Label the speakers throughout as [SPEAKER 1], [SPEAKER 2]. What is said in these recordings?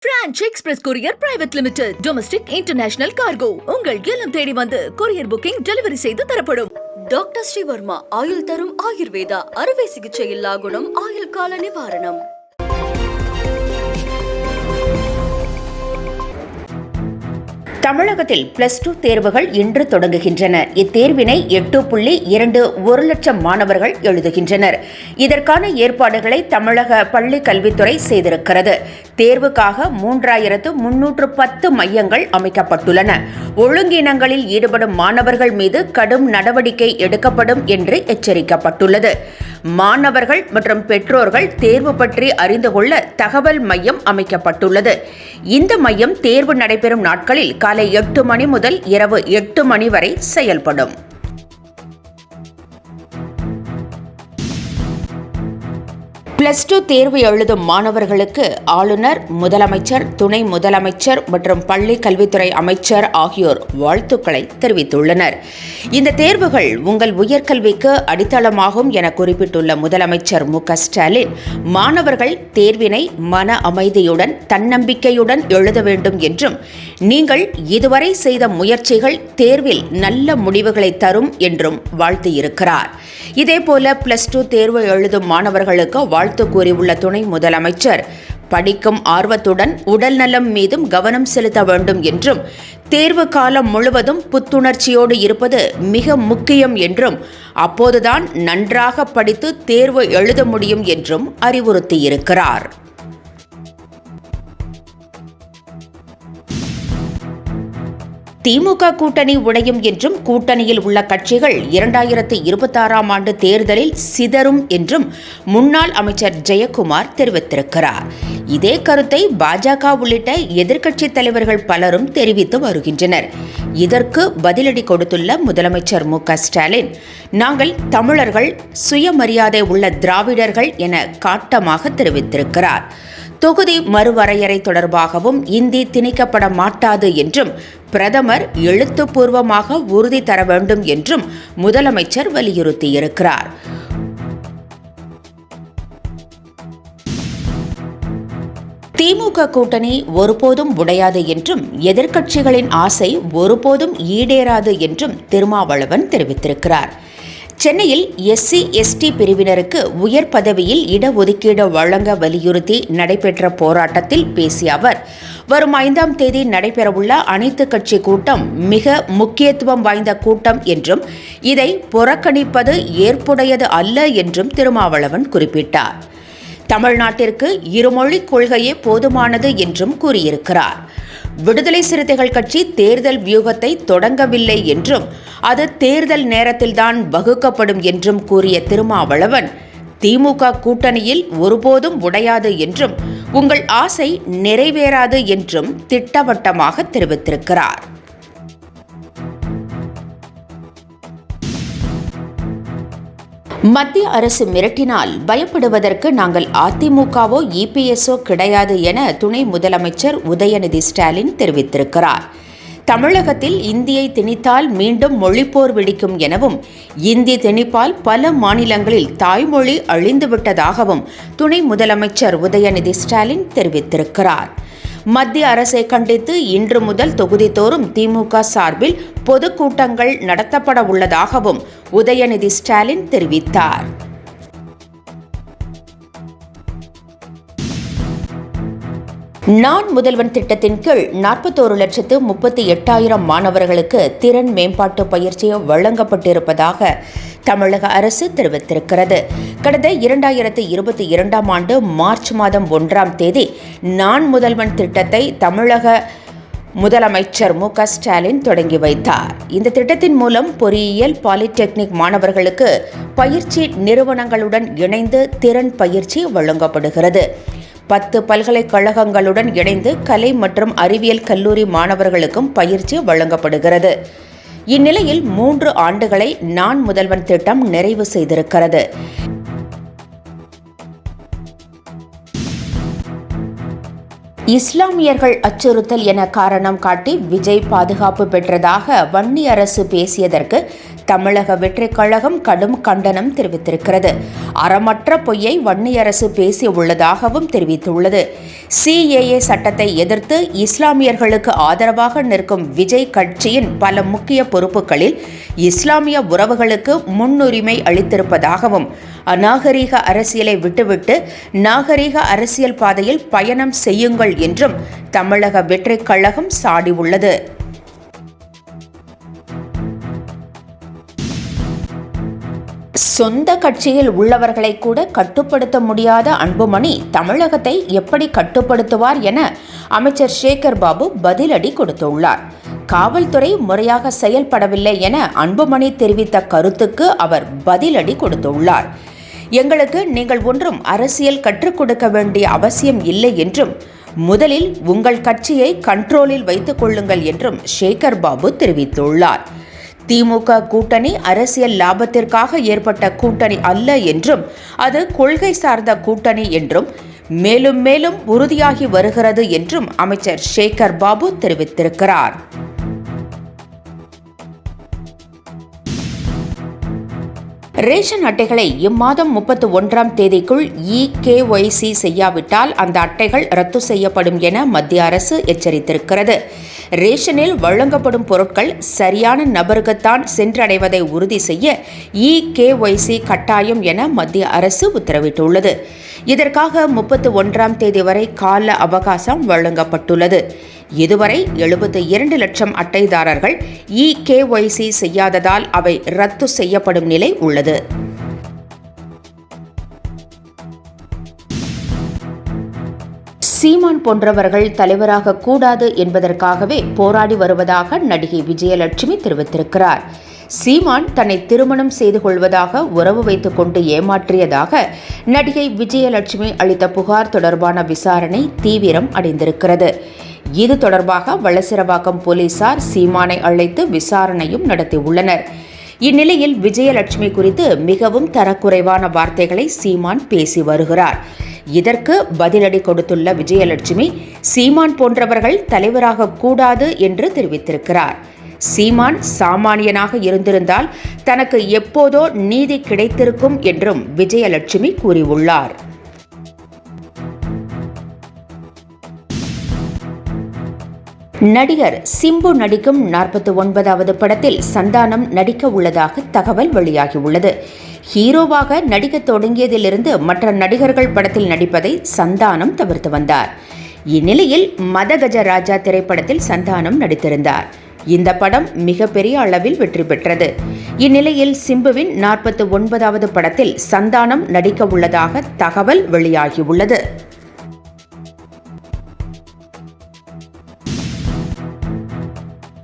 [SPEAKER 1] Branch express courier private limited. Domestic international cargo. உங்கள் இல்லம் தேடி வந்து கொரியர் புக்கிங் டெலிவரி செய்து தரப்படும். டாக்டர் ஸ்ரீவர்மா ஆயுள் தரும் ஆயுர்வேதா. அறுவை சிகிச்சை இல்லா குணம், ஆயுள் கால நிவாரணம்.
[SPEAKER 2] தமிழகத்தில் +2 தேர்வுகள் இன்று தொடங்குகின்றன. இத்தேர்வினை 8.21 லட்சம் மாணவர்கள் எழுதுகின்றனர். இதற்கான ஏற்பாடுகளை தமிழக பள்ளிக் கல்வித்துறை செய்திருக்கிறது. தேர்வுக்காக 3310 மையங்கள் அமைக்கப்பட்டுள்ளன. ஒழுங்கீனங்களில் ஈடுபடும் மாணவர்கள் மீது கடும் நடவடிக்கை எடுக்கப்படும் என்று எச்சரிக்கப்பட்டுள்ளது. மாணவர்கள் மற்றும் பெற்றோர்கள் தேர்வு பற்றி அறிந்து கொள்ள தகவல் மையம் அமைக்கப்பட்டுள்ளது. இந்த மையம் தேர்வு நடைபெறும் நாட்களில் காலை 8 மணி முதல் இரவு 8 மணி வரை செயல்படும். +2 தேர்வு எழுதும் மாணவர்களுக்கு ஆளுநர், முதலமைச்சர், துணை முதலமைச்சர் மற்றும் பள்ளி கல்வித்துறை அமைச்சர் ஆகியோர் வாழ்த்துக்களை தெரிவித்துள்ளனர். இந்த தேர்வுகள் உங்கள் உயர்கல்விக்கு அடித்தளமாகும் என குறிப்பிட்டுள்ள முதலமைச்சர் மு.க.ஸ்டாலின், மாணவர்கள் தேர்வினை மன அமைதியுடன், தன்னம்பிக்கையுடன் எழுத வேண்டும் என்றும், நீங்கள் இதுவரை செய்த முயற்சிகள் தேர்வில் நல்ல முடிவுகளை தரும் என்றும் வாழ்த்தியிருக்கிறார். இதேபோல +2 தேர்வு எழுதும் மாணவர்களுக்கு வாழ்த்து கூறியுள்ள துணை முதலமைச்சர், படிக்கும் ஆர்வத்துடன் உடல் நலம் மீதும் கவனம் செலுத்த வேண்டும் என்றும், தேர்வு காலம் முழுவதும் புத்துணர்ச்சியோடு இருப்பது மிக முக்கியம் என்றும், அப்போதுதான் நன்றாக படித்து தேர்வு எழுத முடியும் என்றும் அறிவுறுத்தியிருக்கிறார். திமுக கூட்டணி உடையும் என்றும், கூட்டணியில் உள்ள கட்சிகள் 2026ஆம் ஆண்டு தேர்தலில் சிதறும் என்றும் முன்னாள் அமைச்சர் ஜெயக்குமார் தெரிவித்திருக்கிறார். இதே கருத்தை பாஜக உள்ளிட்ட எதிர்க்கட்சித் தலைவர்கள் பலரும் தெரிவித்து வருகின்றனர். இதற்கு பதிலடி கொடுத்துள்ள முதலமைச்சர் மு.க.ஸ்டாலின், நாங்கள் தமிழர்கள், சுயமரியாதை உள்ள திராவிடர்கள் என காட்டமாக தெரிவித்திருக்கிறார். தொகுதி மறுவரையறை தொடர்பாகவும் இந்தி திணிக்கப்பட மாட்டாது என்றும் பிரதமர் எழுத்துப்பூர்வமாக உறுதி தர வேண்டும் என்றும் முதலமைச்சர் வலியுறுத்தியிருக்கிறார். திமுக கூட்டணி ஒருபோதும் உடையாது என்றும், எதிர்க்கட்சிகளின் ஆசை ஒருபோதும் ஈடேறாது என்றும் திருமாவளவன் தெரிவித்திருக்கிறார். சென்னையில் SC/ST பிரிவினருக்கு உயர் பதவியில் இடஒதுக்கீடு வழங்க வலியுறுத்தி நடைபெற்ற போராட்டத்தில் பேசிய அவர், வரும் 5ஆம் தேதி நடைபெறவுள்ள அனைத்து கட்சி கூட்டம் மிக முக்கியத்துவம் வாய்ந்த கூட்டம் என்றும், இதை புறக்கணிப்பது ஏற்புடையது அல்ல என்றும் திருமாவளவன் குறிப்பிட்டார். தமிழ்நாட்டிற்கு இருமொழிக் கொள்கையே போதுமானது என்றும் கூறியிருக்கிறார். விடுதலை சிறுத்தைகள் கட்சி தேர்தல் வியூகத்தை தொடங்கவில்லை என்றும், அது தேர்தல் நேரத்தில்தான் வகுக்கப்படும் என்றும் கூறிய திருமாவளவன், திமுக கூட்டணியில் ஒருபோதும் உடையாது என்றும், உங்கள் ஆசை நிறைவேறாது என்றும் திட்டவட்டமாக தெரிவித்திருக்கிறார். மத்திய அரசு மிரட்டினால் பயப்படுவதற்கு நாங்கள் அதிமுகவோ EPSஓ கிடையாது என துணை முதலமைச்சர் உதயநிதி ஸ்டாலின் தெரிவித்திருக்கிறார். தமிழகத்தில் இந்தியை திணித்தால் மீண்டும் மொழிப்போர் வெடிக்கும் எனவும், இந்தி திணிப்பால் பல மாநிலங்களில் தாய்மொழி அழிந்துவிட்டதாகவும் துணை முதலமைச்சர் உதயநிதி ஸ்டாலின் தெரிவித்திருக்கிறார். மத்திய அரசை கண்டித்து இன்று முதல் தொகுதிதோறும் திமுக சார்பில் பொதுக்கூட்டங்கள் நடத்தப்பட உள்ளதாகவும் உதயநிதி ஸ்டாலின் தெரிவித்தார். நான் முதல்வன் திட்டத்தின் கீழ் 41,38,000 மாணவர்களுக்கு திறன் மேம்பாட்டு பயிற்சி வழங்கப்பட்டிருப்பதாக தமிழக அரசு தெரிவித்திருக்கிறது. கடந்த 2022ஆம் ஆண்டு மார்ச் மாதம் 1ஆம் தேதி நான் முதல்வன் திட்டத்தை தமிழக முதலமைச்சர் மு.க.ஸ்டாலின் தொடங்கி வைத்தார். இந்த திட்டத்தின் மூலம் பொறியியல், பாலிடெக்னிக் மாணவர்களுக்கு பயிற்சி நிறுவனங்களுடன் இணைந்து திறன் பயிற்சி வழங்கப்படுகிறது. 10 பல்கலைக்கழகங்களுடன் இணைந்து கலை மற்றும் அறிவியல் கல்லூரி மாணவர்களுக்கும் பயிற்சி வழங்கப்படுகிறது. இந்நிலையில் 3 ஆண்டுகளை நான் முதல்வன் திட்டம் நிறைவு செய்திருக்கிறது. இஸ்லாமியர்கள் அச்சுறுத்தல் என காரணம் காட்டி விஜய் பாதுகாப்பு பெற்றதாக வன்னி அரசு பேசியதற்கு தமிழக வெற்றிக் கழகம் கடும் கண்டனம் தெரிவித்திருக்கிறது. அறமற்ற பொய்யை வன்னியரசு பேசியுள்ளதாகவும் தெரிவித்துள்ளது. CAA சட்டத்தை எதிர்த்து இஸ்லாமியர்களுக்கு ஆதரவாக நிற்கும் விஜய் கட்சியின் பல முக்கிய பொறுப்புகளில் இஸ்லாமிய உறவுகளுக்கு முன்னுரிமை அளித்திருப்பதாகவும் அநாகரீக அரசியலை விட்டுவிட்டு நாகரீக அரசியல் பாதையில் பயணம் செய்யுங்கள் என்றும் தமிழக வெற்றிக் கழகம் சாடியுள்ளது. சொந்த கட்சியில் உள்ளவர்களை கூட கட்டுப்படுத்த முடியாத அன்புமணி தமிழகத்தை எப்படி கட்டுப்படுத்துவார் என அமைச்சர் சேகர் பாபு பதிலடி கொடுத்துள்ளார். காவல்துறை முறையாக செயல்படவில்லை என அன்புமணி தெரிவித்த கருத்துக்கு அவர் பதிலடி கொடுத்துள்ளார். எங்களுக்கு நீங்கள் ஒன்றும் அரசியல் கற்றுக் கொடுக்க வேண்டிய அவசியம் இல்லை என்றும் முதலில் உங்கள் கட்சியை கண்ட்ரோலில் வைத்துக் கொள்ளுங்கள் என்றும் சேகர் பாபு தெரிவித்துள்ளார். திமுக கூட்டணி அரசியல் லாபத்திற்காக ஏற்பட்ட கூட்டணி அல்ல என்றும் அது கொள்கை சார்ந்த கூட்டணி என்றும் மேலும் மேலும் உறுதியாகி வருகிறது என்றும் அமைச்சர் சேகர் பாபு தெரிவித்திருக்கிறார். ரேஷன் அட்டைகளை இம்மாதம் 31ஆம் தேதிக்குள் EKYC செய்யாவிட்டால் அந்த அட்டைகள் ரத்து செய்யப்படும் என மத்திய அரசு எச்சரித்திருக்கிறது. ரேஷனில் வழங்கப்படும் பொருட்கள் சரியான நபருக்குத்தான் சென்றடைவதை உறுதி செய்ய EKYC கட்டாயம் என மத்திய அரசு உத்தரவிட்டுள்ளது. இதற்காக 31ஆம் தேதி வரை கால அவகாசம் வழங்கப்பட்டுள்ளது. இதுவரை 72 லட்சம் அட்டைதாரர்கள் EKYC செய்யாததால் அவை ரத்து செய்யப்படும் நிலை உள்ளது. சீமான் போன்றவர்கள் தலைவராக கூடாது என்பதற்காகவே போராடி வருவதாக நடிகை விஜயலட்சுமி தெரிவித்திருக்கிறார். சீமான் தன்னை திருமணம் செய்து கொள்வதாக உறவு வைத்துக் கொண்டு ஏமாற்றியதாக நடிகை விஜயலட்சுமி அளித்த புகார் தொடர்பான விசாரணை தீவிரம் அடைந்திருக்கிறது. இது தொடர்பாக வளசரவாக்கம் போலீசார் சீமானை அழைத்து விசாரணையும் நடத்தியுள்ளனர். இந்நிலையில் விஜயலட்சுமி குறித்து மிகவும் தரக்குறைவான வார்த்தைகளை சீமான் பேசி வருகிறார். இதற்கு பதிலடி கொடுத்துள்ள விஜயலட்சுமி சீமான் போன்றவர்கள் தலைவராக கூடாது என்று தெரிவித்திருக்கிறார். சீமான் சாமானியனாக இருந்திருந்தால் தனக்கு எப்போதோ நீதி கிடைத்திருக்கும் என்றும் விஜயலட்சுமி கூறியுள்ளார். நடிகர் சிம்பு நடிக்கும் 49வது படத்தில் சந்தானம் நடிக்க உள்ளதாக தகவல் வெளியாகியுள்ளது. ஹீரோவாக நடிக்க தொடங்கியதிலிருந்து மற்ற நடிகர்கள் படத்தில் நடிப்பதை சந்தானம் தவிர்த்து வந்தார். இந்நிலையில் மதகஜ ராஜா திரைப்படத்தில் சந்தானம் நடித்திருந்தார். இந்த படம் மிகப்பெரிய அளவில் வெற்றி பெற்றது. இந்நிலையில் சிம்புவின் 49வது படத்தில் சந்தானம் நடிக்க உள்ளதாக தகவல் வெளியாகியுள்ளது.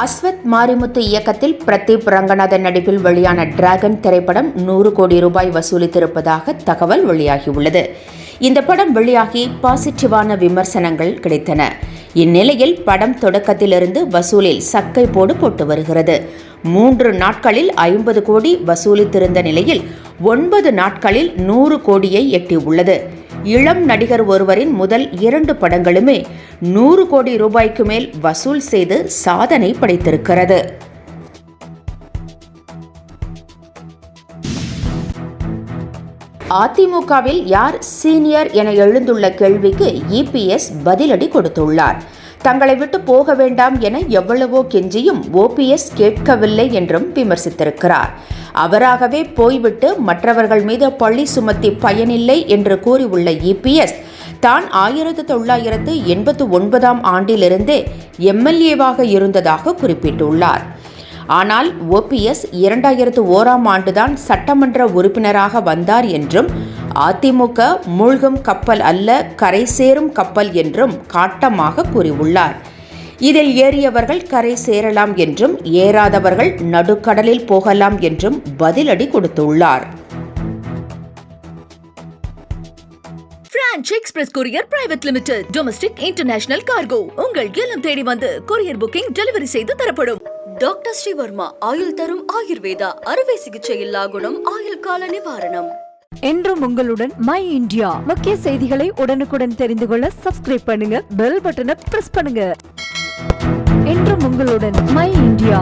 [SPEAKER 2] அஸ்வத் மாரிமுத்து இயக்கத்தில் பிரதீப் ரங்கநாதன் நடிப்பில் வெளியான டிராகன் திரைப்படம் 100 கோடி ரூபாய் வசூலித்திருப்பதாக தகவல் வெளியாகியுள்ளது. இந்த படம் வெளியாகி பாசிட்டிவான விமர்சனங்கள் கிடைத்தன. இந்நிலையில் படம் தொடக்கத்திலிருந்து வசூலில் சக்கை போட்டு வருகிறது. 3 நாட்களில் 50 கோடி வசூலித்திருந்த நிலையில் 9 நாட்களில் 100 கோடியை எட்டியுள்ளது. இளம் நடிகர் ஒருவரின் முதல் 2 படங்களுமே 100 கோடி ரூபாய்க்கு மேல் வசூல் செய்து சாதனை படைத்திருக்கிறது. அதிமுகவில் யார் சீனியர் என எழுந்துள்ள கேள்விக்கு EPS பதிலடி கொடுத்துள்ளார். தங்களை விட்டு போக வேண்டாம் என எவ்வளவோ கெஞ்சியும் OPS கேட்கவில்லை என்றும் விமர்சித்திருக்கிறார். அவராகவே போய்விட்டு மற்றவர்கள் மீது பழி சுமத்தி பயனில்லை என்று கூறியுள்ள EPS தான் 1989ஆம் ஆண்டிலிருந்தே MLAவாக இருந்ததாக குறிப்பிட்டுள்ளார். ஆனால் OPS 2001ஆம் ஆண்டுதான் சட்டமன்ற உறுப்பினராக வந்தார் என்றும் அதிமுக மூழ்கும் கப்பல் அல்ல கரை சேரும் கப்பல் என்றும் காட்டமாக கூறியுள்ளார். இதில் ஏறியவர்கள் கரை சேரலாம் என்றும் ஏறாதவர்கள் நடுக்கடலில் போகலாம் என்றும் பதிலடி கொடுத்துள்ளார்.
[SPEAKER 1] Branch express courier private limited domestic international cargo உங்கள் இல்லம் தேடி வந்து கொரியர் புக்கிங் டெலிவரி செய்து தரப்படும். டாக்டர் ஸ்ரீவர்மா ஆயுள் தரும் ஆயுர்வேதா அறுவை சிகிச்சை இல்லா குணம் ஆயுள் கால நிவாரணம்.
[SPEAKER 3] என்றும் உங்களுடன் மை இந்தியா. முக்கிய செய்திகளை உடனுக்குடன் தெரிந்து கொள்ள சப்ஸ்கிரைப் பண்ணுங்க, பெல் பட்டனை பிரஸ் பண்ணுங்க. என்றும் உங்களுடன் மை இந்தியா.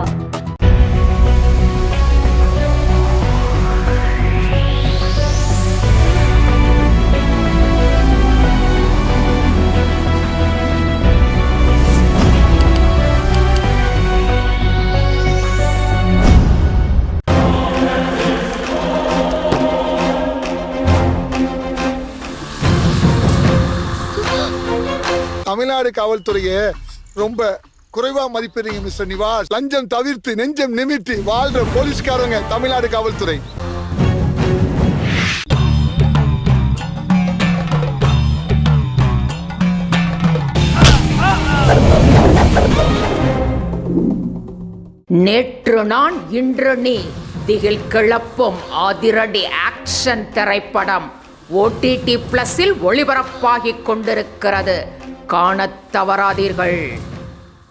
[SPEAKER 4] தமிழ்நாடு காவல்துறையை ரொம்ப குறைவா மதிப்பிடுறீங்க மிஸ்டர் நிவாஸ். லஞ்சம் தவிர்த்து நெஞ்சம் நிமிர்த்தி வாழ்ற போலீஸ்காரங்க தமிழ்நாடு காவல்துறை.
[SPEAKER 2] நேற்று நான் இன்று நீ திகில் கிளப்பும் அதிரடி ஆக்ஷன் திரைப்படம் OTT+இல் ஒளிபரப்பாகிக் கொண்டிருக்கிறது. காணத் தவறாதீர்கள்.